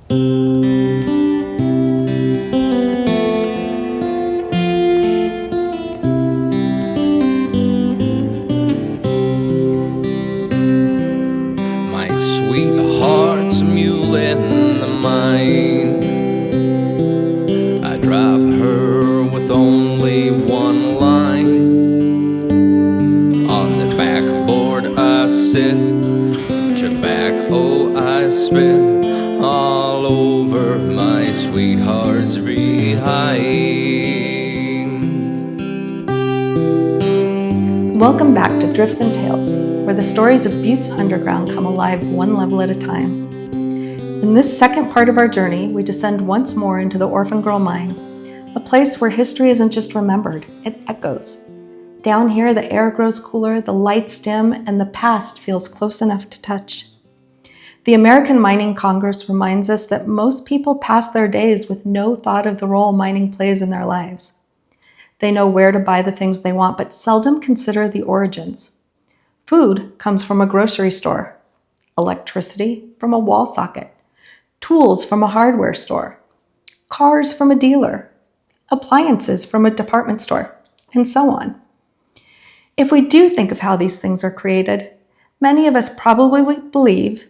My sweetheart's a mule in the mine. I drive her with only one line. On the backboard I sit, tobacco I spit all over my sweetheart's behind. Welcome back to Drifts and Tales, where the stories of Butte's underground come alive one level at a time. In this second part of our journey, we descend once more into the Orphan Girl Mine, a place where history isn't just remembered, it echoes. Down here, the air grows cooler, the lights dim, and the past feels close enough to touch. The American Mining Congress reminds us that most people pass their days with no thought of the role mining plays in their lives. They know where to buy the things they want, but seldom consider the origins. Food comes from a grocery store, electricity from a wall socket, tools from a hardware store, cars from a dealer, appliances from a department store, and so on. If we do think of how these things are created, many of us probably believe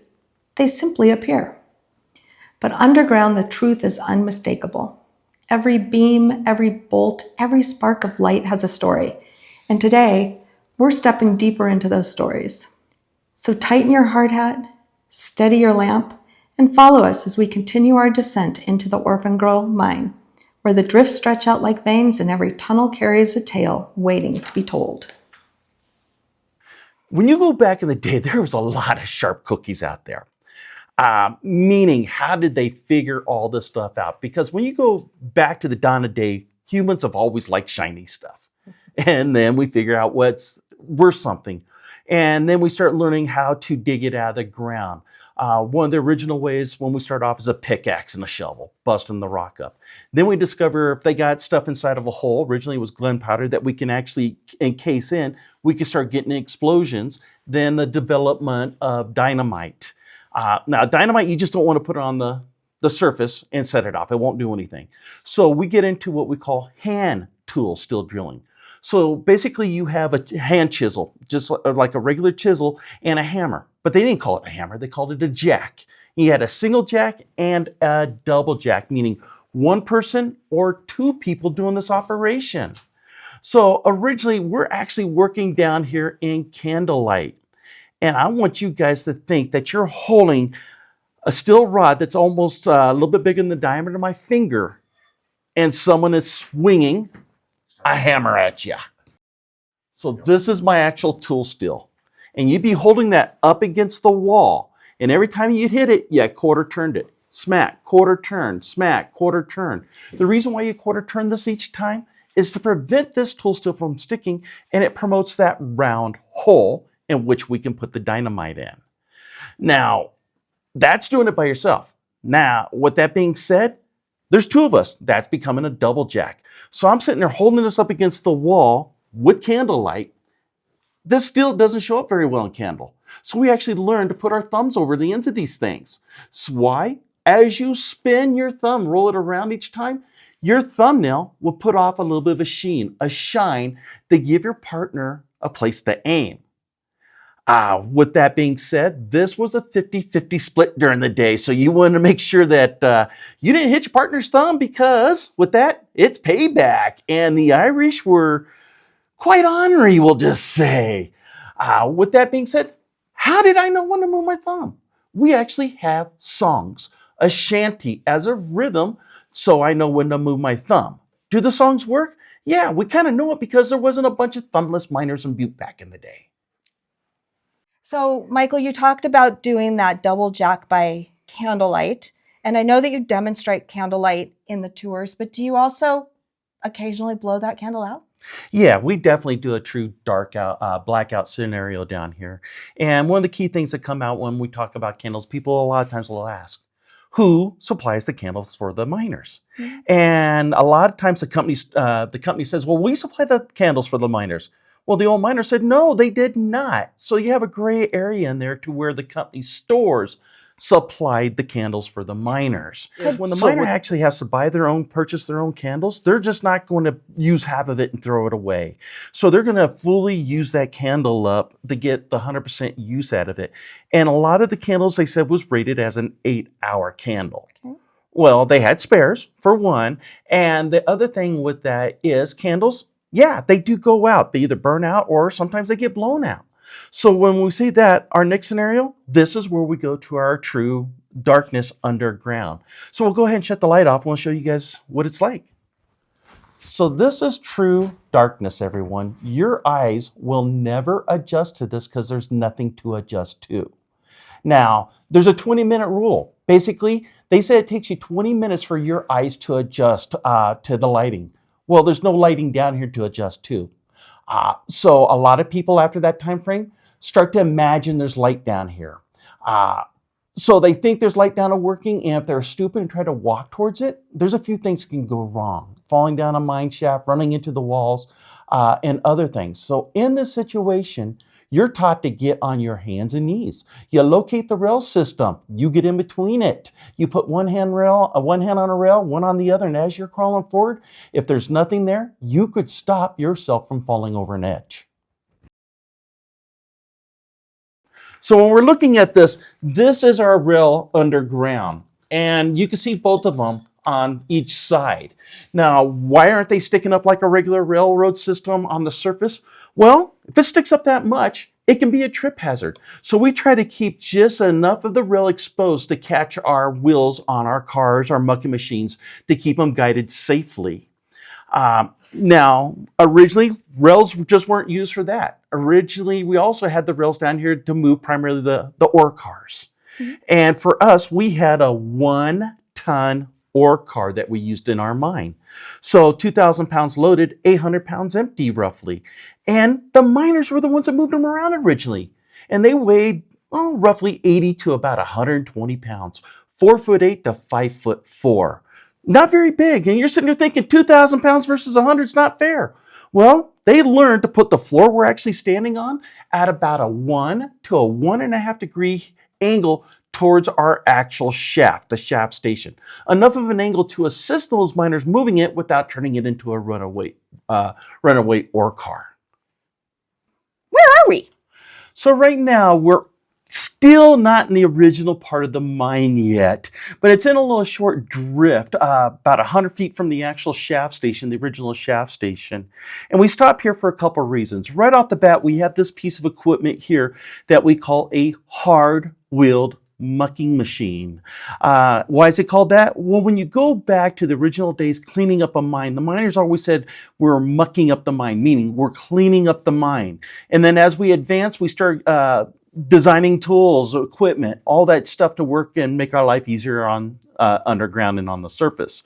they simply appear. But underground, the truth is unmistakable. Every beam, every bolt, every spark of light has a story. And today, we're stepping deeper into those stories. So tighten your hard hat, steady your lamp, and follow us as we continue our descent into the Orphan Girl Mine, where the drifts stretch out like veins and every tunnel carries a tale waiting to be told. When you go back in the day, there was a lot of sharp cookies out there. Meaning, how did they figure all this stuff out? Because when you go back to the dawn of day, humans have always liked shiny stuff. And then we figure out what's worth something. And then we start learning how to dig it out of the ground. One of the original ways when we start off is a pickaxe and a shovel, busting the rock up. Then we discover if they got stuff inside of a hole, originally it was gunpowder that we can actually encase in, we can start getting explosions. Then the development of dynamite. Now, dynamite, you just don't want to put it on the surface and set it off. It won't do anything. So we get into what we call hand tool steel drilling. So basically you have a hand chisel, just like a regular chisel, and a hammer. But they didn't call it a hammer. They called it a jack. You had a single jack and a double jack, meaning one person or two people doing this operation. So originally, we're actually working down here in candlelight. And I want you guys to think that you're holding a steel rod that's almost a little bit bigger than the diameter of my finger. And someone is swinging a hammer at you. So this is my actual tool steel. And you'd be holding that up against the wall. And every time you hit it, you quarter turned it. Smack, quarter turn, smack, quarter turn. The reason why you quarter turn this each time is to prevent this tool steel from sticking, and it promotes that round hole in which we can put the dynamite in. Now, that's doing it by yourself. Now, with that being said, there's two of us. That's becoming a double jack. So I'm sitting there holding this up against the wall with candlelight. This steel doesn't show up very well in candle. So we actually learned to put our thumbs over the ends of these things. So why? As you spin your thumb, roll it around each time, your thumbnail will put off a little bit of a sheen, a shine to give your partner a place to aim. With that being said, this was a 50-50 split during the day. So you wanted to make sure that you didn't hit your partner's thumb, because with that, it's payback. And the Irish were quite ornery, we'll just say. With that being said, how did I know when to move my thumb? We actually have songs, a shanty as a rhythm, so I know when to move my thumb. Do the songs work? Yeah, we kind of know it because there wasn't a bunch of thumbless miners in Butte back in the day. So, Michael, you talked about doing that double jack by candlelight. And I know that you demonstrate candlelight in the tours, but do you also occasionally blow that candle out? Yeah, we definitely do a true blackout scenario down here. And one of the key things that come out when we talk about candles, people a lot of times will ask, who supplies the candles for the miners? Mm-hmm. And a lot of times the company says, well, we supply the candles for the miners. Well, the old miner said, no, they did not. So you have a gray area in there to where the company stores supplied the candles for the miners. When the miner actually has to purchase their own candles, they're just not going to use half of it and throw it away. So they're going to fully use that candle up to get the 100% use out of it. And a lot of the candles, they said, was rated as an 8-hour candle. Okay. Well, they had spares, for one. And the other thing with that is candles, yeah, they do go out. They either burn out or sometimes they get blown out. So when we see that, our next scenario, this is where we go to our true darkness underground. So we'll go ahead and shut the light off. We'll show you guys what it's like. So this is true darkness, everyone. Your eyes will never adjust to this because there's nothing to adjust to. Now, there's a 20-minute rule. Basically, they say it takes you 20 minutes for your eyes to adjust to the lighting. Well, there's no lighting down here to adjust to. So a lot of people after that time frame start to imagine there's light down here. So they think there's light down and working, and if they're stupid and try to walk towards it, there's a few things can go wrong. Falling down a mine shaft, running into the walls, and other things. So in this situation, you're taught to get on your hands and knees. You locate the rail system. You get in between it. You put one hand on a rail, one on the other, and as you're crawling forward, if there's nothing there, you could stop yourself from falling over an edge. So when we're looking at this, this is our rail underground, and you can see both of them on each side. Now, why aren't they sticking up like a regular railroad system on the surface? Well, if it sticks up that much, it can be a trip hazard. So we try to keep just enough of the rail exposed to catch our wheels on our cars, our mucking machines, to keep them guided safely. Now, originally, rails just weren't used for that. Originally, we also had the rails down here to move primarily the ore cars. Mm-hmm. And for us, we had a 1-ton ore car that we used in our mine. So 2,000 pounds loaded, 800 pounds empty roughly. And the miners were the ones that moved them around originally. And they weighed roughly 80 to about 120 pounds, 4'8" to 5'4". Not very big. And you're sitting there thinking 2,000 pounds versus 100 is not fair. Well, they learned to put the floor we're actually standing on at about a 1 to a 1.5 degree angle towards our actual shaft, the shaft station. Enough of an angle to assist those miners moving it without turning it into a runaway ore car. Where are we? So right now we're still not in the original part of the mine yet, but it's in a little short drift, about 100 feet from the actual shaft station, the original shaft station. And we stop here for a couple of reasons. Right off the bat, we have this piece of equipment here that we call a hard-wheeled mucking machine. Why is it called that? Well, when you go back to the original days cleaning up a mine, the miners always said we're mucking up the mine, meaning we're cleaning up the mine. And then as we advance, we start designing tools, equipment, all that stuff to work and make our life easier on underground and on the surface.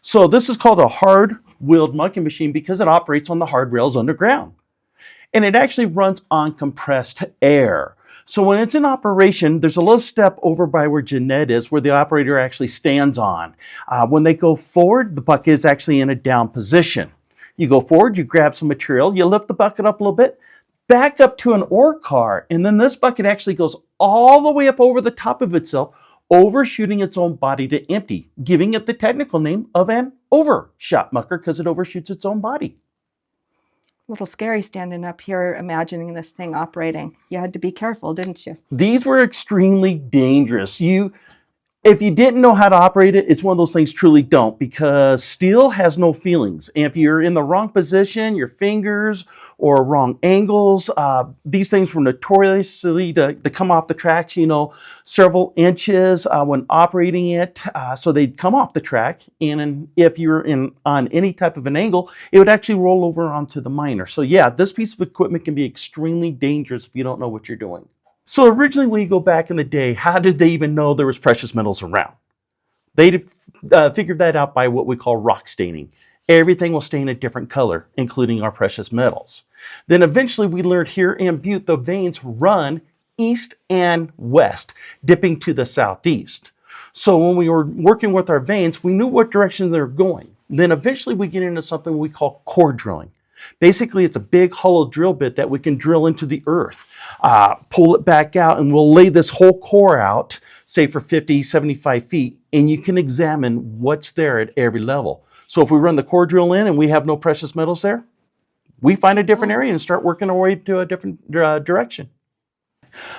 So this is called a hard-wheeled mucking machine because it operates on the hard rails underground. And it actually runs on compressed air. So when it's in operation, there's a little step over by where Jeanette is where the operator actually stands on. When they go forward, the bucket is actually in a down position. You go forward, you grab some material, you lift the bucket up a little bit, back up to an ore car, and then this bucket actually goes all the way up over the top of itself, overshooting its own body to empty, giving it the technical name of an overshot mucker because it overshoots its own body. A little scary standing up here imagining this thing operating. You had to be careful, didn't you? These were extremely dangerous. If you didn't know how to operate it, it's one of those things truly don't, because steel has no feelings. And if you're in the wrong position, your fingers or wrong angles, these things were notoriously to come off the tracks, several inches when operating it. So they'd come off the track. And if you're on any type of an angle, it would actually roll over onto the miner. So yeah, this piece of equipment can be extremely dangerous if you don't know what you're doing. So originally, when you go back in the day, how did they even know there was precious metals around? They figured that out by what we call rock staining. Everything will stain a different color, including our precious metals. Then eventually we learned here in Butte, the veins run east and west, dipping to the southeast. So when we were working with our veins, we knew what direction they were going. Then eventually we get into something we call core drilling. Basically, it's a big hollow drill bit that we can drill into the earth, pull it back out, and we'll lay this whole core out, say for 50, 75 feet, and you can examine what's there at every level. So if we run the core drill in and we have no precious metals there, we find a different area and start working our way to a different direction.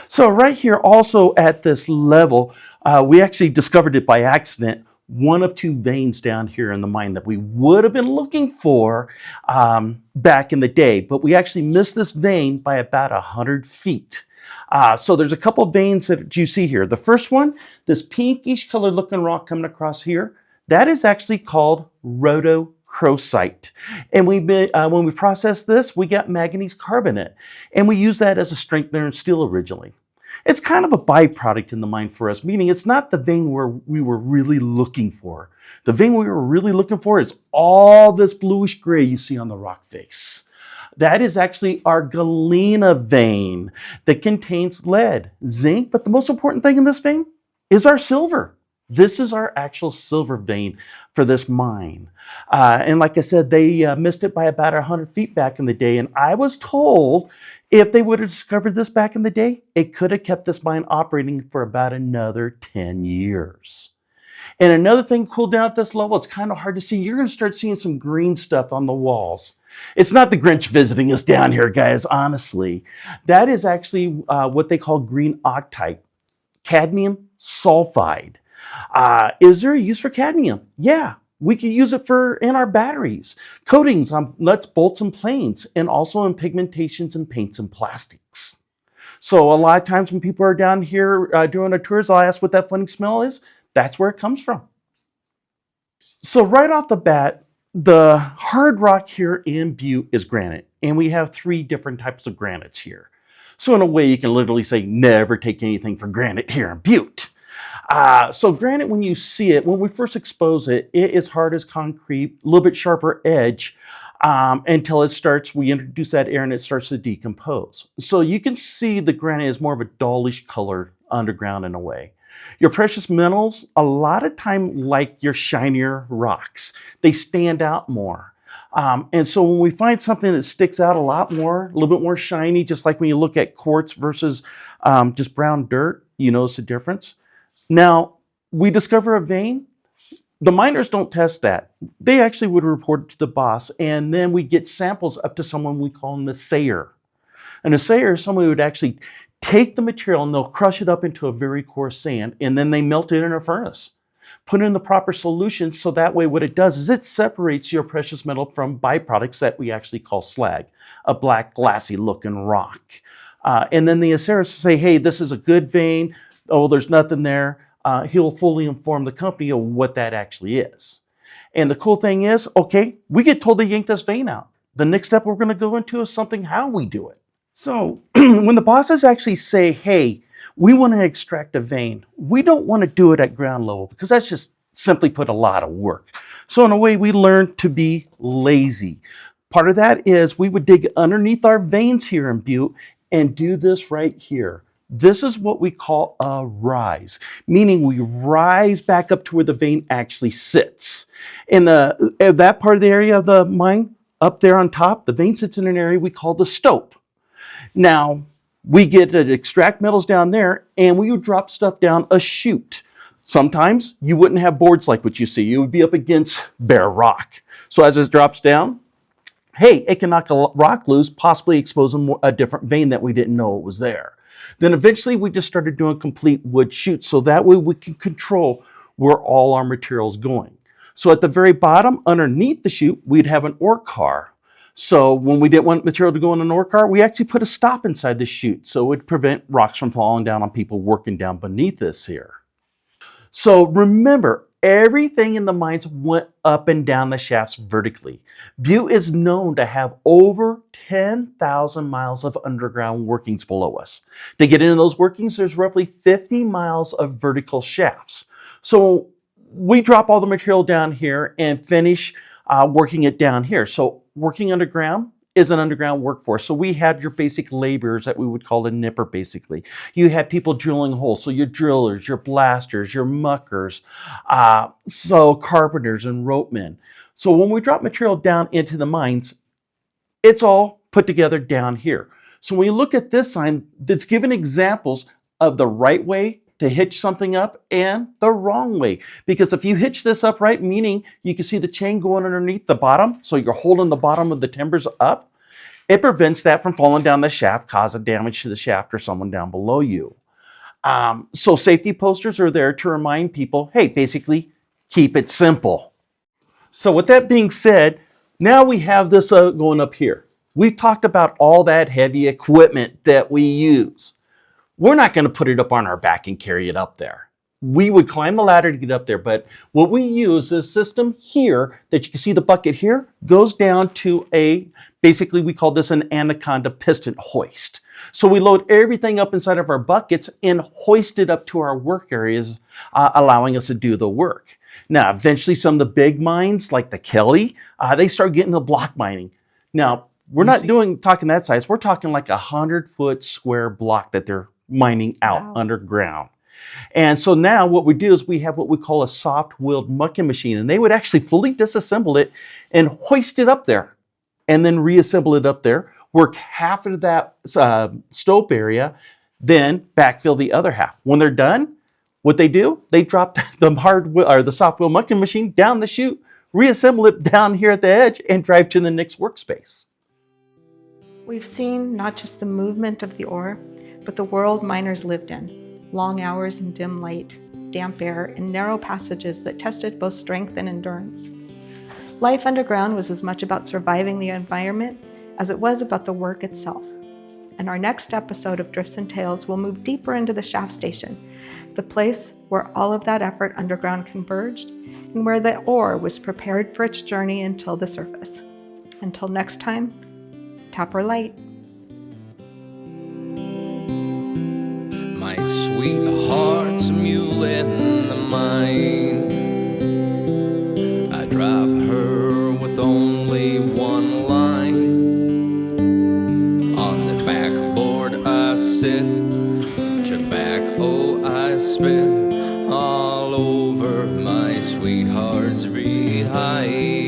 So right here also at this level, we actually discovered it by accident, one of two veins down here in the mine that we would have been looking for back in the day, but we actually missed this vein by about 100 feet. So there's a couple of veins that you see here. The first one, this pinkish colored looking rock coming across here, that is actually called rhodochrosite. And when we process this, we got manganese carbonate, and we use that as a strengthener in steel originally. It's kind of a byproduct in the mine for us, meaning it's not the vein where we were really looking for. The vein we were really looking for is all this bluish gray you see on the rock face. That is actually our galena vein that contains lead, zinc, but the most important thing in this vein is our silver. This is our actual silver vein for this mine. And like I said, they missed it by about 100 feet back in the day. And I was told if they would have discovered this back in the day, it could have kept this mine operating for about another 10 years. And another thing cool down at this level, it's kind of hard to see. You're going to start seeing some green stuff on the walls. It's not the Grinch visiting us down here, guys, honestly. That is actually what they call green octite, cadmium sulfide. Is there a use for cadmium? Yeah, we could use it in our batteries, coatings on nuts, bolts, and planes, and also in pigmentations and paints and plastics. So a lot of times when people are down here doing our tours, I'll ask what that funny smell is. That's where it comes from. So right off the bat, the hard rock here in Butte is granite, and we have 3 different types of granites here. So in a way, you can literally say, never take anything for granite here in Butte. So granite, when you see it, when we first expose it, it is hard as concrete, a little bit sharper edge until we introduce that air and it starts to decompose. So you can see the granite is more of a dullish color underground in a way. Your precious metals, a lot of time like your shinier rocks, they stand out more. And so when we find something that sticks out a lot more, a little bit more shiny, just like when you look at quartz versus just brown dirt, you notice the difference. Now, we discover a vein. The miners don't test that. They actually would report it to the boss, and then we get samples up to someone we call an assayer. An assayer is someone who would actually take the material and they'll crush it up into a very coarse sand, and then they melt it in a furnace. Put in the proper solution so that way what it does is it separates your precious metal from byproducts that we actually call slag, a black glassy looking rock. And then the assayers say, hey, this is a good vein. Oh, there's nothing there. He'll fully inform the company of what that actually is. And the cool thing is, okay, we get told to yank this vein out. The next step we're going to go into is something how we do it. So when the bosses actually say, hey, we want to extract a vein, we don't want to do it at ground level because that's just simply put a lot of work. So in a way, we learn to be lazy. Part of that is we would dig underneath our veins here in Butte and do this right here. This is what we call a rise, meaning we rise back up to where the vein actually sits. In that part of the area of the mine, up there on top, the vein sits in an area we call the stope. Now, we get to extract metals down there, and we would drop stuff down a chute. Sometimes you wouldn't have boards like what you see. You would be up against bare rock. So as it drops down, hey, it can knock a rock loose, possibly exposing a different vein that we didn't know it was there. Then eventually we just started doing complete wood chutes, so that way we can control where all our material's going. So at the very bottom, underneath the chute, we'd have an ore car. So when we didn't want material to go in an ore car, we actually put a stop inside the chute, so it would prevent rocks from falling down on people working down beneath this here. So remember, everything in the mines went up and down the shafts vertically. Butte is known to have over 10,000 miles of underground workings below us. To get into those workings, there's roughly 50 miles of vertical shafts. So we drop all the material down here and finish working it down here. So working underground is an underground workforce. So we had your basic laborers that we would call a nipper, basically. You had people drilling holes. So your drillers, your blasters, your muckers, so carpenters and ropemen. So when we drop material down into the mines, It's all put together down here. So when you look at this sign, it's given examples of the right way to hitch something up and the wrong way. Because if you hitch this up right, meaning you can see the chain going underneath the bottom, so you're holding the bottom of the timbers up, it prevents that from falling down the shaft, causing damage to the shaft or someone down below you. So safety posters are there to remind people, hey, basically, keep it simple. So with that being said, now we have this going up here. We've talked about all that heavy equipment that we use. We're not going to put it up on our back and carry it up there. We would climb the ladder to get up there, but what we use is a system here that you can see the bucket here goes down to basically we call this an anaconda piston hoist. So we load everything up inside of our buckets and hoist it up to our work areas, allowing us to do the work. Now, eventually some of the big mines like the Kelly, they start getting the block mining. Now, we're not talking that size. We're talking like 100-foot square block that they're mining out underground. And so now what we do is we have what we call a soft-wheeled mucking machine, and they would actually fully disassemble it and hoist it up there and then reassemble it up there, work half of that stope area, then backfill the other half. When they're done, what they do, they drop the soft-wheel mucking machine down the chute, reassemble it down here at the edge, and drive to the next workspace. We've seen not just the movement of the ore, but the world miners lived in. Long hours in dim light, damp air, and narrow passages that tested both strength and endurance. Life underground was as much about surviving the environment as it was about the work itself. In our next episode of Drifts and Tales, we'll move deeper into the shaft station, the place where all of that effort underground converged and where the ore was prepared for its journey until the surface. Until next time, tap or light. My sweetheart's a mule in the mine. I drive her with only one line. On the backboard I sit, tobacco I spit all over my sweetheart's behind.